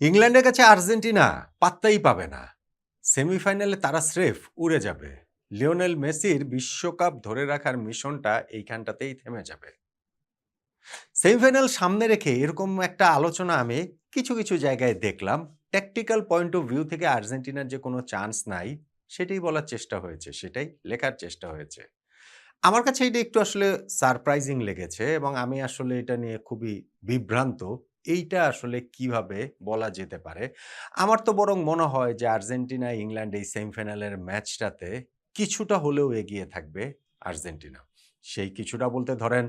ইংল্যান্ডের কাছে আর্জেন্টিনা পাত্তাই পাবে না। সেমিফাইনালে তারা স্রেফ উড়ে যাবে। লিওনেল মেসির বিশ্বকাপ ধরে রাখার মিশনটা এইখানটাতেই থেমে যাবে। সেমিফাইনাল সামনে রেখে এরকম একটা আলোচনা আমি কিছু জায়গায় দেখলাম। ট্যাকটিক্যাল পয়েন্ট অফ ভিউ থেকে আর্জেন্টিনার যে কোনো চান্স নাই, সেটাই বলার চেষ্টা হয়েছে, সেটাই লেখার চেষ্টা হয়েছে। আমার কাছে এটা একটু আসলে সারপ্রাইজিং লেগেছে এবং আমি আসলে এটা নিয়ে খুবই বিভ্রান্ত। এইটা আসলে কিভাবে বলা যেতে পারে? আমার তো বরং মনে হয় যে আর্জেন্টিনা ইংল্যান্ড এই সেমিফাইনালের ম্যাচটাতে কিছুটা হলেও এগিয়ে থাকবে আর্জেন্টিনা। সেই কিছুটা বলতে ধরেন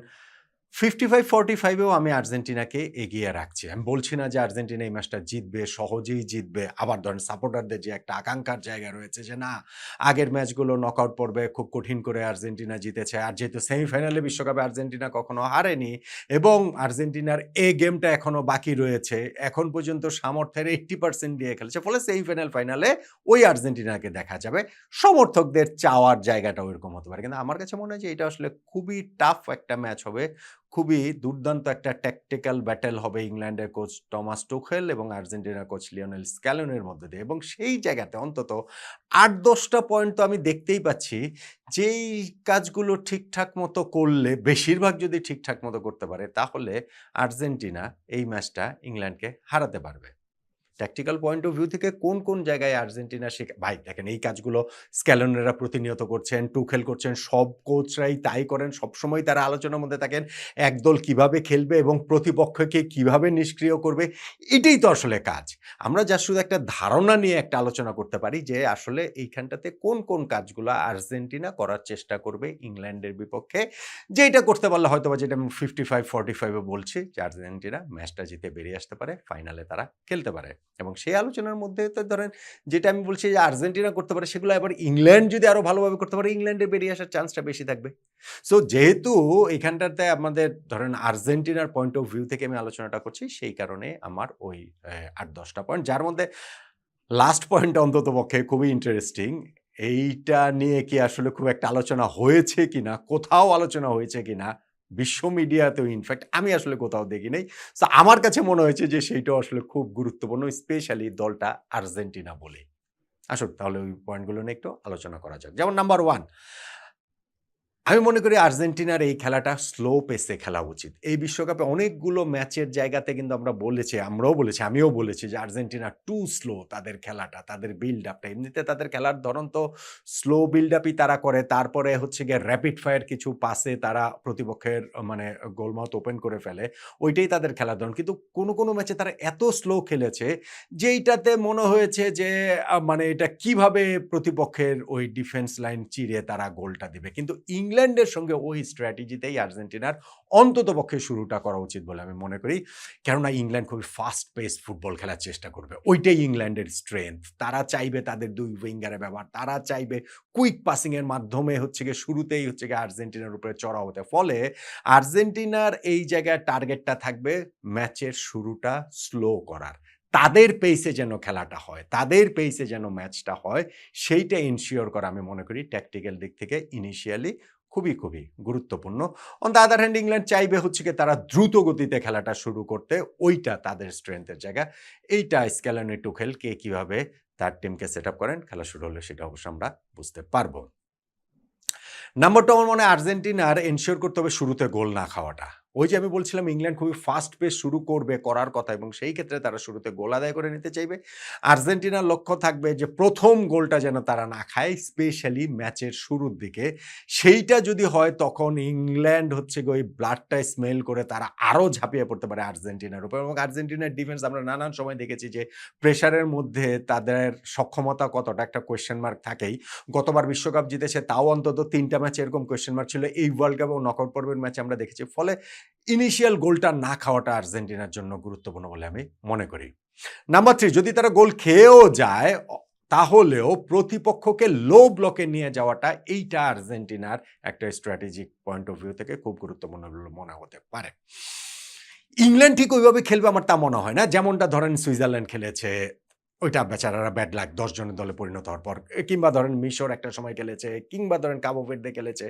55-45 এও আমি আর্জেন্টিনাকে এগিয়ে রাখছি। আমি বলছি না যে আর্জেন্টিনা এই ম্যাচটা জিতবে, সহজেই জিতবে। আবার ধরেন সাপোর্টারদের যে একটা আকাঙ্ক্ষার জায়গা রয়েছে যে না, আগের ম্যাচগুলো নকআউট পর্বে খুব কঠিন করে আর্জেন্টিনা জিতেছে। আর যেহেতু সেমিফাইনালে বিশ্বকাপে আর্জেন্টিনা কখনো হারেনি এবং আর্জেন্টিনার এ গেমটা এখনো বাকি রয়েছে। এখন পর্যন্ত সামর্থ্যের 80% দিয়ে খেলেছে। ফলে সেমিফাইনাল, ফাইনালে ওই আর্জেন্টিনাকে দেখা যাবে। সমর্থকদের চাওয়ার জায়গাটাও এরকম হতে পারে। কিন্তু আমার কাছে মনে হয় যে এটা আসলে খুবই টাফ একটা ম্যাচ হবে। খুবই দুর্দান্ত একটা ট্যাকটিক্যাল ব্যাটল হবে ইংল্যান্ডের কোচ টমাস টুখেল এবং আর্জেন্টিনার কোচ লিওনেল স্ক্যালোনির মধ্যে দিয়ে এবং সেই জায়গাতে অন্তত ৮-১০ টা পয়েন্ট তো আমি দেখতেই পাচ্ছি, যেই কাজগুলো ঠিকঠাক মতো করলে, বেশিরভাগ যদি ঠিকঠাক মতো করতে পারে, তাহলে আর্জেন্টিনা এই ম্যাচটা ইংল্যান্ডকে হারাতে পারবে। ট্যাকটিক্যাল পয়েন্ট অফ ভিউ থেকে কোন জায়গায় আর্জেন্টিনা ভাই দেখেন এই কাজগুলো স্ক্যালোনেরা প্রতিনিয়ত করছেন, টুখেল করছেন, সব কোচরাই তাই করেন। সবসময় তারা আলোচনার মধ্যে থাকেন। একদল কিভাবে খেলবে এবং প্রতিপক্ষকে কিভাবে নিষ্ক্রিয় করবে, এটাই তো আসলে কাজ। আমরা জাস্ট শুধু একটা ধারণা নিয়ে একটা আলোচনা করতে পারি যে আসলে এইখানটাতে কোন কাজগুলা আর্জেন্টিনা করার চেষ্টা করবে ইংল্যান্ডের বিপক্ষে। যেইটা করতে পারলে হয়তোবা যেটা আমি 55-45 এ বলছি যে আর্জেন্টিনা ম্যাচটা জিতে বেরিয়ে আসতে পারে। ফাইনালে তারা খেলতে পারে। এবং সেই আলোচনার মধ্যে তো ধরেন যেটা আমি বলছি যে আর্জেন্টিনা করতে পারে সেগুলো আবার ইংল্যান্ড যদি আরো ভালোভাবে করতে পারে ইংল্যান্ডের বেরিয়ে আসার চান্সটা বেশি থাকবে। সো যেহেতু এখানটাতে আমাদের ধরেন আর্জেন্টিনার পয়েন্ট অফ ভিউ থেকে আমি আলোচনাটা করছি সেই কারণে আমার ওই ৮-১০ টা পয়েন্ট, যার মধ্যে লাস্ট পয়েন্টটা অন্ততপক্ষে খুবই ইন্টারেস্টিং। এইটা নিয়ে কি আসলে খুব একটা আলোচনা হয়েছে কিনা, কোথাও আলোচনা হয়েছে কিনা, বিশ্ব মিডিয়াতেও ইনফ্যাক্ট আমি আসলে কোথাও দেখি নাই। সো আমার কাছে মনে হয়েছে যে সেইটাও আসলে খুব গুরুত্বপূর্ণ, স্পেশালি দলটা আর্জেন্টিনা বলে। আসুন তাহলে ওই পয়েন্টগুলো নিয়ে একটু আলোচনা করা যাক। যেমন নাম্বার 1, আমি মনে করি আর্জেন্টিনার এই খেলাটা স্লো পেসে খেলা উচিত। এই বিশ্বকাপে অনেকগুলো ম্যাচের জায়গাতে কিন্তু আমরাও বলেছি, আমিও বলেছি যে আর্জেন্টিনা টু স্লো তাদের খেলাটা, তাদের বিল্ড আপটা। এমনিতে তাদের খেলার ধরন তো স্লো বিল্ড আপই তারা করে। তারপরে হচ্ছে গিয়ে র‍্যাপিড ফায়ার কিছু পাসে তারা প্রতিপক্ষের মানে গোলমাউথ ওপেন করে ফেলে। ওইটাই তাদের খেলার ধরন। কিন্তু কোনো ম্যাচে তারা এত স্লো খেলেছে যেইটাতে মনে হয়েছে যে মানে এটা কিভাবে প্রতিপক্ষের ওই ডিফেন্স লাইন চিরে তারা গোলটা দিবে। কিন্তু ইংল্যান্ডের সঙ্গে ওই স্ট্র্যাটেজিতেই আর্জেন্টিনার অন্ততপক্ষে শুরুটা করা উচিত বলে আমি মনে করি। কেননা ইংল্যান্ড খুবই ফাস্ট পেস ফুটবল খেলার চেষ্টা করবে। ওইটাই ইংল্যান্ডের স্ট্রেংথ। তারা চাইবে তাদের ২ উইঙ্গারের ব্যবহার। তারা চাইবে কুইক পাসিং এর মাধ্যমে হচ্ছে গিয়ে শুরুতেই হচ্ছে গিয়ে আর্জেন্টিনার উপরে চড়াও হতে। ফলে আর্জেন্টিনার এই জায়গায় টার্গেটটা থাকবে ম্যাচের শুরুটা স্লো করার। তাদের পেইসে যেন খেলাটা হয়, তাদের পেইসে যেন ম্যাচটা হয়, সেইটা এনশিওর করা আমি মনে করি ট্যাকটিক্যাল দিক থেকে ইনিশিয়ালি খুবই গুরুত্বপূর্ণ। On the other hand England চাইবে হচ্ছে গিয়ে তারা দ্রুত গতিতে খেলাটা শুরু করতে, ওইটা তাদের স্ট্রেংথ এর জায়গা। এইটা স্ক্যালোনি টুখেল কে কিভাবে তার টিমকে সেটআপ করেন, খেলা শুরু হলে সেটা অবশ্য আমরা বুঝতে পারব। নাম্বার 2 আমার মনে হয় আর্জেন্টিনার এনশিওর করতে হবে শুরুতে গোল না খাওয়াটা। ওই যে আমি বলছিলাম ইংল্যান্ড খুবই ফাস্ট পেস শুরু করবে, করার কথা এবং সেই ক্ষেত্রে তারা শুরুতে গোল আদায় করে নিতে চাইবে। আর্জেন্টিনার লক্ষ্য থাকবে যে ১ম গোলটা যেন তারা না খায়, স্পেশালি ম্যাচের শুরুর দিকে। সেইটা যদি হয় তখন ইংল্যান্ড হচ্ছে গিয়ে ওই ব্লাডটা স্মেল করে তারা আরো ঝাঁপিয়ে পড়তে পারে আর্জেন্টিনার উপর এবং আর্জেন্টিনার ডিফেন্স আমরা নানান সময় দেখেছি যে প্রেশারের মধ্যে তাদের সক্ষমতা কতটা একটা কোয়েশ্চেন মার্ক থাকেই। গতবার বিশ্বকাপ জিতেছে তাও অন্তত ৩ টা ম্যাচে এরকম কোয়েশ্চেন মার্ক ছিল। এই ওয়ার্ল্ড কাপ এবং নকআউট পর্বের ম্যাচে আমরা দেখেছি। ফলে ইনিশিয়াল গোলটা না খাওয়াটা আর্জেন্টিনার জন্য গুরুত্বপূর্ণ বলে আমি মনে করি। নাম্বার 3, যদি তারা গোল খেয়েও যায় তাহলেও প্রতিপক্ষকে লো ব্লকে নিয়ে যাওয়াটা এইটা আর্জেন্টিনার একটা স্ট্র্যাটেজিক পয়েন্ট অফ ভিউ থেকে খুব গুরুত্বপূর্ণ বলে মনে হতে পারে। ইংল্যান্ড ঠিক ওইভাবে খেলবে আমার তা মনে হয় না। যেমনটা ধরেন সুইজারল্যান্ড খেলেছে, ওইটা বেচারারা ব্যাড লাক ১০ জনের দলে পরিণত হওয়ার পর। কিংবা ধরেন মিশর একটা সময় খেলেছে, কিংবা ধরেন কাবো ভের্দে খেলেছে।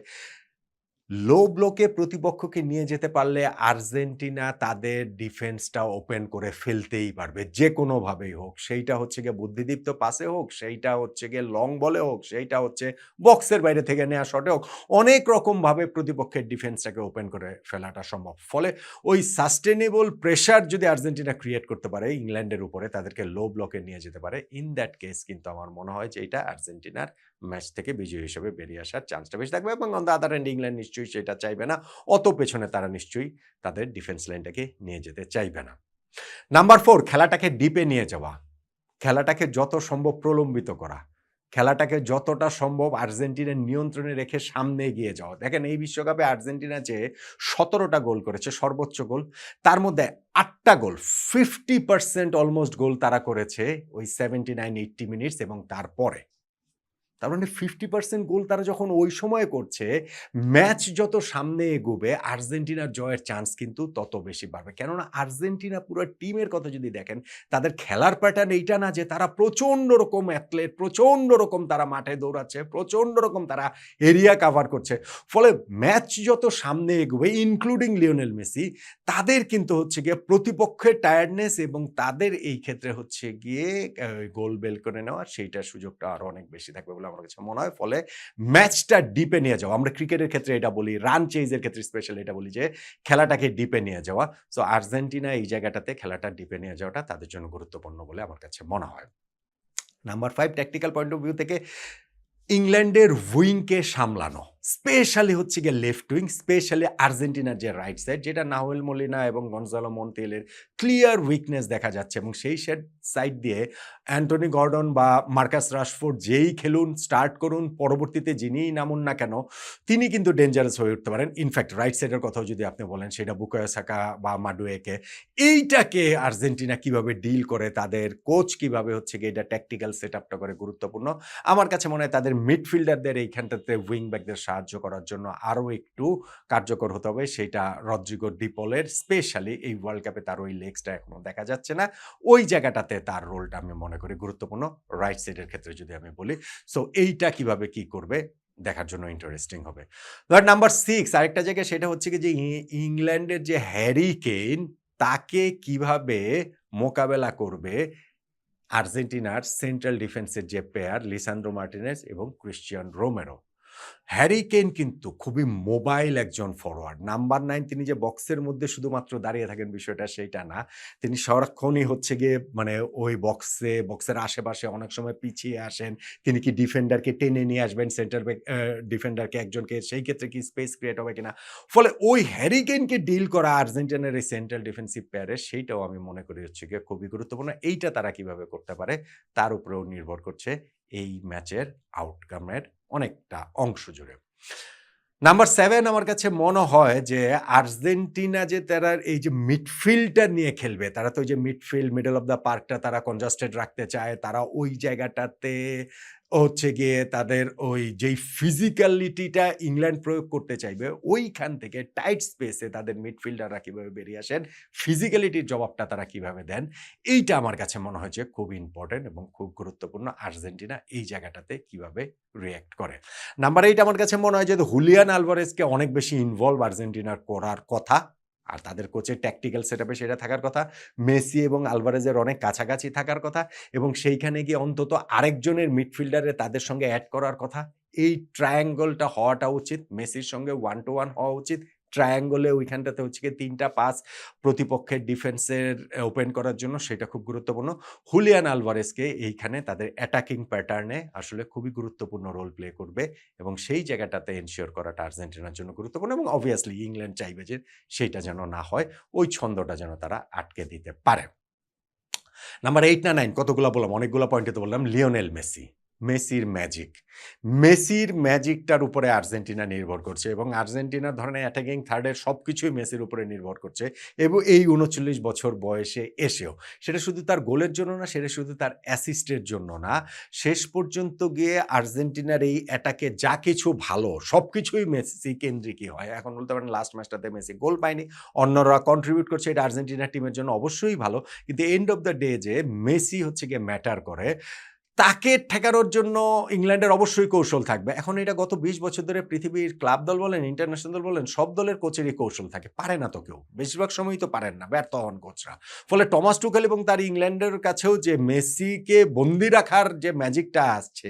লো ব্লকে প্রতিপক্ষকে নিয়ে যেতে পারলে আর্জেন্টিনা তাদের ডিফেন্সটা ওপেন করে ফেলতেই পারবে। যেকোনোভাবেই হোক। সেইটা হচ্ছে গিয়ে বুদ্ধিদীপ্ত পাসে হোক, সেইটা হচ্ছে গিয়ে লং বলে হোক, সেইটা হচ্ছে বক্সের বাইরে থেকে নেয়া শটে হোক। অনেক রকমভাবে প্রতিপক্ষের ডিফেন্সটাকে ওপেন করে ফেলাটা সম্ভব। ফলে ওই সাস্টেইনেবল প্রেশার যদি আর্জেন্টিনা ক্রিয়েট করতে পারে ইংল্যান্ডের উপরে, তাদেরকে লো ব্লকে নিয়ে যেতে পারে। ইন দ্যাট কেস কিন্তু আমার মনে হয় যে এটা আর্জেন্টিনার ম্যাচ থেকে বিজয়ী হিসেবে বেরিয়ে আসার চান্সটা বেশি থাকবে এবং on the other and England নিশ্চয়ই সেটা চাইবে না। অত পেছনে তারা নিশ্চয়ই তাদের ডিফেন্স লাইনটাকে নিয়ে যেতে চাইবে না। নাম্বার 4 খেলাটাকে ডিপে নিয়ে যাওয়া। খেলাটাকে যত সম্ভব প্রলম্বিত করা। খেলাটাকে যতটা সম্ভব আর্জেন্টিনার নিয়ন্ত্রণে রেখে সামনে এগিয়ে যাওয়া। দেখেন এই বিশ্বকাপে আর্জেন্টিনা যে ১৭টা গোল করেছে সর্বোচ্চ গোল। তার মধ্যে ৮ টা গোল 50% অলমোস্ট গোল তারা করেছে ওই 79-80 মিনিটস এবং তারপরে। তার মানে 50% গোল তারা যখন ওই সময়ে করছে, ম্যাচ যত সামনে এগোবে আর্জেন্টিনার জয়ের চান্স কিন্তু তত বেশি বাড়বে। কেননা আর্জেন্টিনা পুরো টিমের কথা যদি দেখেন, তাদের খেলার প্যাটার্ন এইটা না যে তারা প্রচণ্ড রকম অ্যাথলেট, প্রচণ্ড রকম তারা মাঠে দৌড়াচ্ছে, প্রচণ্ড রকম তারা এরিয়া কাভার করছে। ফলে ম্যাচ যত সামনে এগোবে ইনক্লুডিং লিওনেল মেসি, তাদের কিন্তু হচ্ছে গিয়ে প্রতিপক্ষের টায়ার্ডনেস এবং তাদের এই ক্ষেত্রে হচ্ছে গিয়ে গোল বের করে নেওয়া সেইটার সুযোগটা আরো অনেক বেশি থাকবে বলে আমার কাছে মনে হয়। ফলে ম্যাচটা ডিপে নিয়ে যাওয়া। আমরা ক্রিকেটের ক্ষেত্রে এটা বলি, রান চেজের ক্ষেত্রে স্পেশালি এটা বলি যে খেলাটাকে ডিপে নিয়ে যাওয়া। সো আর্জেন্টিনা এই জায়গাটাতে খেলাটা ডিপে নিয়ে যাওয়াটা তাদের জন্য গুরুত্বপূর্ণ বলে আমার কাছে মনে হয়। Number 5 tactical point of view থেকে ইংল্যান্ডের উইংকে সামলানো। স্পেশালি হচ্ছে গিয়ে লেফট উইং, স্পেশালি আর্জেন্টিনার যে রাইট সাইড যেটা নাহুয়েল মলিনা এবং গনজালো মন্টিয়েলের ক্লিয়ার উইকনেস দেখা যাচ্ছে এবং সেই সাইড দিয়ে অ্যান্টনি গর্ডন বা মার্কাস রাশফোর্ড যেই খেলুন, স্টার্ট করুন, পরবর্তীতে যিনিই নামুন না কেন, তিনি কিন্তু ডেঞ্জারাস হয়ে উঠতে পারেন। ইনফ্যাক্ট রাইট সাইডের কথাও যদি আপনি বলেন সেটা বুকায়ো সাকা বা মাডুয়েকে। এইটাকে আর্জেন্টিনা কিভাবে ডিল করে, তাদের কোচ কিভাবে হচ্ছে গিয়ে এটা ট্যাকটিক্যাল সেটআপটা করে গুরুত্বপূর্ণ। আমার কাছে মনে হয় তাদের মিডফিল্ডারদের এইখানটাতে উইং ব্যাকদের সাহায্য করার জন্য আরও একটু কার্যকর হতে হবে। সেইটা রদ্রিগো ডি পলের স্পেশালি এই ওয়ার্ল্ড কাপে তার ওই লেগসটা এখনো দেখা যাচ্ছে না। ওই জায়গাটাতে তার রোলটা আমি মনে করি গুরুত্বপূর্ণ রাইট সাইডের ক্ষেত্রে যদি আমি বলি। সো এইটা কিভাবে কি করবে দেখার জন্য ইন্টারেস্টিং হবে। নাম্বার 6 আরেকটা জায়গা সেটা হচ্ছে কি যে ইংল্যান্ডের যে হ্যারি কেইন তাকে কিভাবে মোকাবেলা করবে আর্জেন্টিনার সেন্ট্রাল ডিফেন্সের যে পেয়ার লিসান্দ্রো মার্টিনেজ এবং ক্রিশ্চিয়ান রোমেরো। হ্যারি কেইন কিন্তু খুবই মোবাইল একজন ফরোয়ার্ড। নাম্বার 9 তিনি যে বক্সের মধ্যে শুধুমাত্র দাঁড়িয়ে থাকেন বিষয়টা সেইটা না। তিনি সারাক্ষণই হচ্ছে গিয়ে মানে ওই বক্সের আশেপাশে অনেক সময় পিছিয়ে আসেন। তিনি কি ডিফেন্ডারকে টেনে নিয়ে আসবেন সেন্টার ব্যাক ডিফেন্ডারকে একজনকে সেই ক্ষেত্রে কি স্পেস ক্রিয়েট হবে কিনা। ফলে ওই হ্যারি কেইনকে ডিল করা আর্জেন্টিনার এই সেন্ট্রাল ডিফেন্সিভ পেয়ারের সেইটাও আমি মনে করি হচ্ছে গিয়ে খুবই গুরুত্বপূর্ণ। এইটা তারা কিভাবে করতে পারে তার উপরেও নির্ভর করছে এই ম্যাচের আউটকামের অনেকটা অংশ জুড়ে। নাম্বার 7 আমার কাছে মনে হয় যে আর্জেন্টিনা যে তারা এই যে মিডফিল্ডটা নিয়ে খেলবে, তারা তো ওই যে মিডফিল্ড মিডল অফ দ্য পার্কটা তারা কনজাস্টেড রাখতে চায়। তারা ওই জায়গাটাতে হচ্ছে গিয়ে তাদের ওই যেই ফিজিক্যালিটিটা ইংল্যান্ড প্রয়োগ করতে চাইবে, ওইখান থেকে টাইট স্পেসে তাদের মিডফিল্ডাররা কিভাবে বেরিয়ে আসেন, ফিজিক্যালিটির জবাবটা তারা কিভাবে দেন, এইটা আমার কাছে মনে হয় যে খুব ইম্পর্টেন্ট এবং খুব গুরুত্বপূর্ণ। আর্জেন্টিনা এই জায়গাটাতে কিভাবে রিঅ্যাক্ট করে। নাম্বার 8 আমার কাছে মনে হয় যে হুলিয়ান আলভারেজকে অনেক বেশি ইনভলভ আর্জেন্টিনার করার কথা। আর তাদের কোচের ট্যাকটিক্যাল সেটআপে সেটা থাকার কথা। মেসি এবং আলভারেজের অনেক কাছাকাছি থাকার কথা এবং সেইখানে গিয়ে অন্তত আরেকজনের মিডফিল্ডারে তাদের সঙ্গে অ্যাড করার কথা। এই ট্রায়াঙ্গলটা হওয়াটা উচিত। মেসির সঙ্গে 1 to 1 হওয়া উচিত। ট্রায়াঙ্গলে ওইখানটাতে হচ্ছে গিয়ে ৩ টা পাস প্রতিপক্ষের ডিফেন্সের ওপেন করার জন্য সেটা খুব গুরুত্বপূর্ণ। হুলিয়ান আলভারেজকে এইখানে তাদের অ্যাটাকিং প্যাটার্নে আসলে খুবই গুরুত্বপূর্ণ রোল প্লে করবে এবং সেই জায়গাটাতে এনশিওর করাটা আর্জেন্টিনার জন্য গুরুত্বপূর্ণ এবং অবভিয়াসলি ইংল্যান্ড চাইবে যে সেইটা যেন না হয়, ওই ছন্দটা যেন তারা আটকে দিতে পারে। নাম্বার 8 না 9 কতগুলা বললাম, অনেকগুলা পয়েন্টে তো বললাম। লিওনেল মেসি, মেসির ম্যাজিক। মেসির ম্যাজিকটার উপরে আর্জেন্টিনা নির্ভর করছে এবং আর্জেন্টিনার ধরনের অ্যাটাকিং থার্ডের সবকিছুই মেসির উপরে নির্ভর করছে এবং এই ৩৯ বছর বয়সে এসেও। সেটা শুধু তার গোলের জন্য না, সেটা শুধু তার অ্যাসিস্টের জন্য না। শেষ পর্যন্ত গিয়ে আর্জেন্টিনার এই অ্যাটাকে যা কিছু ভালো সবকিছুই মেসি কেন্দ্রিকই হয়। এখন বলতে পারেন লাস্ট ম্যাচটাতে মেসি গোল পায়নি, অন্যরা কন্ট্রিবিউট করছে, এটা আর্জেন্টিনা টিমের জন্য অবশ্যই ভালো। কিন্তু এন্ড অফ দ্য ডে যে মেসি হচ্ছে গিয়ে ম্যাটার করে, তাকে ঠেকানোর জন্য ইংল্যান্ডের অবশ্যই কৌশল থাকবে। এখন এটা গত ২০ বছর ধরে পৃথিবীর ক্লাব দল বলেন, ইন্টারন্যাশনাল দল বলেন, সব দলের কোচেরই কৌশল থাকে। পারে না তো কেউ। বেশিরভাগ সময়ই তো পারেন না। ব্যর্থ হন কোচরা। ফলে টমাস টুখেল এবং তার ইংল্যান্ডের কাছেও যে মেসিকে বন্দী রাখার যে ম্যাজিকটা আসছে,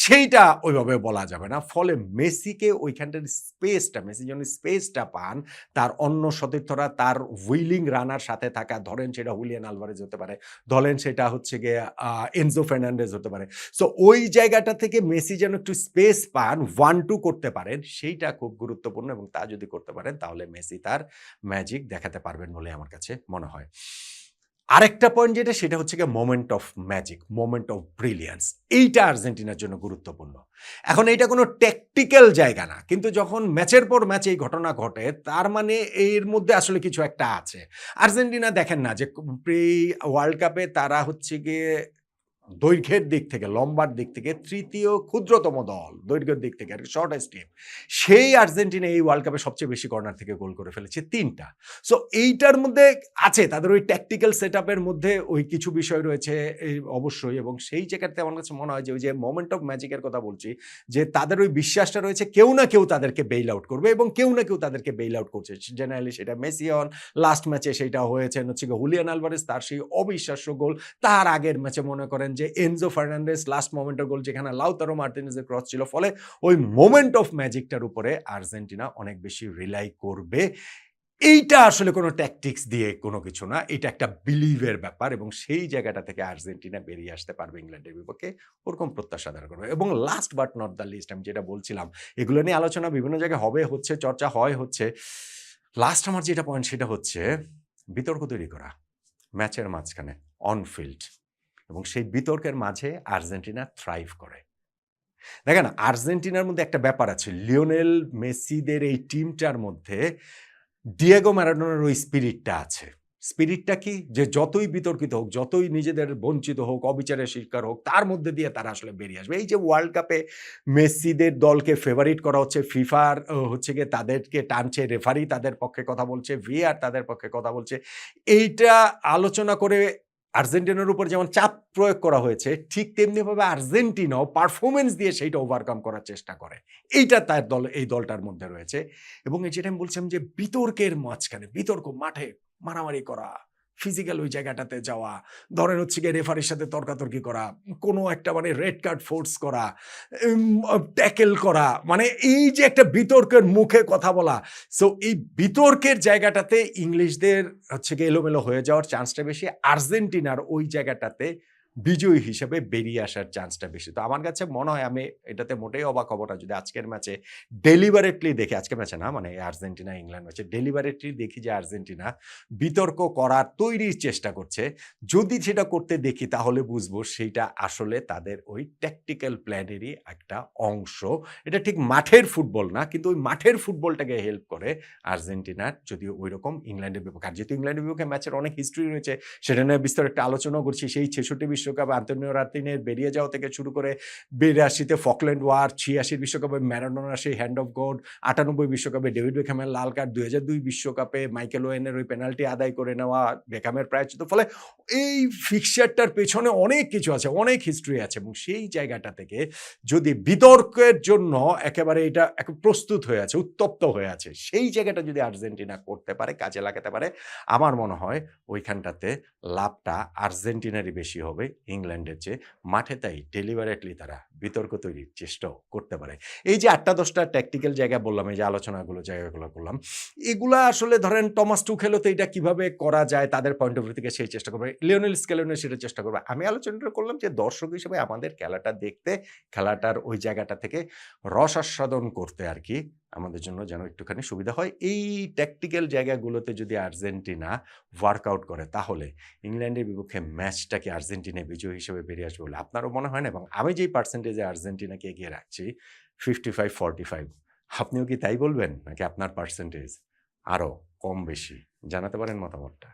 সেইটা ওইভাবে বলা যাবে না। ফলে মেসিকে ওইখানটার স্পেসটা, মেসি যেন স্পেসটা পান, তার অন্য সতীর্থরা তার উইলিং রানার সাথে থাকা, ধরেন সেটা হুলিয়ান আলভারেজ হতে পারে, ধরেন সেটা হচ্ছে গিয়ে এনজো ফার্নান্ডেজ হতে পারে। সো ওই জায়গাটা থেকে মেসি যেন একটু স্পেস পান, 1-2 করতে পারেন, সেইটা খুব গুরুত্বপূর্ণ এবং তা যদি করতে পারেন তাহলে মেসি তার ম্যাজিক দেখাতে পারবেন বলে আমার কাছে মনে হয়। আরেকটা পয়েন্ট যেটা সেটা হচ্ছে গিয়ে moment of magic, moment of brilliance. এইটা আর্জেন্টিনার জন্য গুরুত্বপূর্ণ। এখন এইটা কোনো ট্যাকটিক্যাল জায়গা না। কিন্তু যখন ম্যাচের পর ম্যাচ এই ঘটনা ঘটে, তার মানে এর মধ্যে আসলে কিছু একটা আছে। আর্জেন্টিনা দেখেন না যে প্রি ওয়ার্ল্ড কাপে তারা হচ্ছে গিয়ে দৈর্ঘ্যের দিক থেকে, লম্বার দিক থেকে ৩য় ক্ষুদ্রতম দল, দৈর্ঘ্যের দিক থেকে আরকি শর্টেস্ট টিম। সেই আর্জেন্টিনা এই ওয়ার্ল্ড কাপে সবচেয়ে বেশি কর্নার থেকে গোল করে ফেলেছে ৩ টা। সো এইটার মধ্যে আছে তাদের ওই ট্যাকটিক্যাল সেটআপের মধ্যে ওই কিছু বিষয় রয়েছে অবশ্যই, এবং সেই জায়গাতে আমার কাছে মনে হয় যে ওই যে মোমেন্ট অফ ম্যাজিকের কথা বলছি, যে তাদের ওই বিশ্বাসটা রয়েছে কেউ না কেউ তাদেরকে বেইল আউট করবে এবং কেউ না কেউ তাদেরকে বেইল আউট করছে। জেনারেলি সেটা মেসি হন, লাস্ট ম্যাচে সেইটা হয়েছে হচ্ছে গিয়ে হুলিয়ান আলভারেজ, তার সেই অবিশ্বাস্য গোল। তার আগের ম্যাচে মনে করেন যে এনজো ফার্নান্ডেজ লাস্ট মোমেন্টের গোল, যেখানে লাউতারো মার্টিনেজের ক্রস ছিল। ফলে ওই মোমেন্ট অফ ম্যাজিকটার উপরে আর্জেন্টিনা অনেক বেশি রিলাই করবে। এইটা আসলে কোনো ট্যাকটিক্স দিয়ে কোনো কিছু না। এটা একটা বিলিভের ব্যাপার এবং সেই জায়গাটা থেকে আর্জেন্টিনা বেরিয়ে আসতে পারবে ইংল্যান্ডের বিপক্ষে, ওরকম প্রত্যাশা ধারণ করবে। এবং last but not the least, আমি যেটা বলছিলাম, এগুলো নিয়ে আলোচনা বিভিন্ন জায়গায় হবে, হচ্ছে, চর্চা হয়, হচ্ছে। লাস্ট আমার যেটা পয়েন্ট সেটা হচ্ছে বিতর্ক তৈরি করা ম্যাচের মাঝখানে, অন ফিল্ড, এবং সেই বিতর্কের মাঝে আর্জেন্টিনা থ্রাইভ করে। দেখেন আর্জেন্টিনার মধ্যে একটা ব্যাপার আছে, লিওনেল মেসিদের এই টিমটার মধ্যে ডিয়েগো ম্যারাডোনার ওই স্পিরিটটা আছে। স্পিরিটটা কি? যে যতই বিতর্কিত হোক, যতই নিজেদের বঞ্চিত হোক, অবিচারের শিকার হোক, তার মধ্যে দিয়ে তারা আসলে বেরিয়ে আসবে। এই যে ওয়ার্ল্ড কাপে মেসিদের দলকে ফেভারিট করা হচ্ছে, ফিফার হচ্ছে গিয়ে তাদেরকে টানছে, রেফারি তাদের পক্ষে কথা বলছে, ভিএআর তাদের পক্ষে কথা বলছে। এইটা আলোচনা করে আর্জেন্টিনার উপর যেমন চাপ প্রয়োগ করা হয়েছে, ঠিক তেমনিভাবে আর্জেন্টিনাও পারফরম্যান্স দিয়ে সেইটা ওভারকাম করার চেষ্টা করে। এইটা তার দল, এই দলটার মধ্যে রয়েছে। এবং এই যেটা আমি বলছিলাম যে বিতর্কের মাঝখানে, বিতর্ক মাঠে মারামারি করা, ফিজিক্যাল ওই জায়গাটাতে যাওয়া, ধরেন হচ্ছে গিয়ে রেফারির সাথে তর্কাতর্কি করা, কোনো একটা মানে রেড কার্ড ফোর্স করা, ট্যাকেল করা, মানে এই যে একটা বিতর্কের মুখে কথা বলা। সো এই বিতর্কের জায়গাটাতে ইংলিশদের হচ্ছে গিয়ে এলোমেলো হয়ে যাওয়ার চান্সটা বেশি, আর্জেন্টিনার ওই জায়গাটাতে বিজয়ী হিসেবে বেরিয়ে আসার চান্সটা বেশি। তো আমার কাছে মনে হয় আমি এটাতে মোটেই অবাক হব না যদি আজকের ম্যাচে ডেলিবারেটলি দেখি, আজকের ম্যাচে না, মানে আর্জেন্টিনা ইংল্যান্ড ম্যাচে ডেলিবারেটলি দেখি যে আর্জেন্টিনা বিতর্ক করার তৈরির চেষ্টা করছে। যদি সেটা করতে দেখি তাহলে বুঝবো সেইটা আসলে তাদের ওই ট্যাকটিক্যাল প্ল্যানেরই একটা অংশ। এটা ঠিক মাঠের ফুটবল না, কিন্তু ওই মাঠের ফুটবলটাকে হেল্প করে আর্জেন্টিনার, যদিও ঐরকম ইংল্যান্ডের বিপক্ষে। আর যেহেতু ইংল্যান্ডের বিপক্ষে ম্যাচের অনেক হিস্ট্রি রয়েছে, সেটা নিয়ে বিস্তারিত একটা আলোচনাও করছি। সেই ৬৬ বিশ্বকাপে আন্তোনিও রাতিনের বেরিয়ে যাওয়া থেকে শুরু করে ৮২-তে ফকল্যান্ড ওয়ার, ৮৬ বিশ্বকাপে ম্যারাডোনার সেই হ্যান্ড অফ গড, ৯৮ বিশ্বকাপে ডেভিড বেকহ্যামের লাল কার্ড, ২০০২ বিশ্বকাপে মাইকেল ওয়েনের ওই পেনাল্টি আদায় করে নেওয়া, বেকহ্যামের প্রায়শ্চিত্ত। ফলে এই ফিক্সচারটার পেছনে অনেক কিছু আছে, অনেক হিস্ট্রি আছে, এবং সেই জায়গাটা থেকে যদি বিতর্কের জন্য একেবারে এটা প্রস্তুত হয়ে আছে, উত্তপ্ত হয়ে আছে, সেই জায়গাটা যদি আর্জেন্টিনা করতে পারে, কাজে লাগাতে পারে, আমার মনে হয় ওইখানটাতে লাভটা আর্জেন্টিনারই বেশি হবে ইংল্যান্ডের চেয়ে। মাঠে তাই ডেলিবারেটলি তারা বিতর্ক তৈরির চেষ্টাও করতে পারে। এই যে ৮টা-১০টা ট্যাকটিক্যাল জায়গা বললাম, এই যে আলোচনাগুলো জায়গাগুলো করলাম, এগুলা আসলে ধরেন টমাস টুখেলও তো এটা কিভাবে করা যায় তাদের পয়েন্ট অফ ভিউ থেকে সেই চেষ্টা করবে, লিওনেল স্কেলোনিও সেটা চেষ্টা করবে। আমি আলোচনাটা করলাম যে দর্শক হিসেবে আমাদের খেলাটা দেখতে, খেলাটার ওই জায়গাটা থেকে রস আস্বাদন করতে আর কি, আমাদের জন্য যেন একটুখানি সুবিধা হয়। এই ট্যাকটিক্যাল জায়গাগুলোতে যদি আর্জেন্টিনা ওয়ার্কআউট করে তাহলে ইংল্যান্ডের বিপক্ষে ম্যাচটাকে আর্জেন্টিনা বিজয়ী হিসেবে বেরিয়ে আসবে বলে আপনারও মনে হয় না? এবং আমি যেই পার্সেন্টেজে আর্জেন্টিনাকে এগিয়ে রাখছি 55-45, আপনিও কি তাই বলবেন? নাকি আপনার পার্সেন্টেজ আরো কম বেশি? জানাতে পারেন মতামতটা।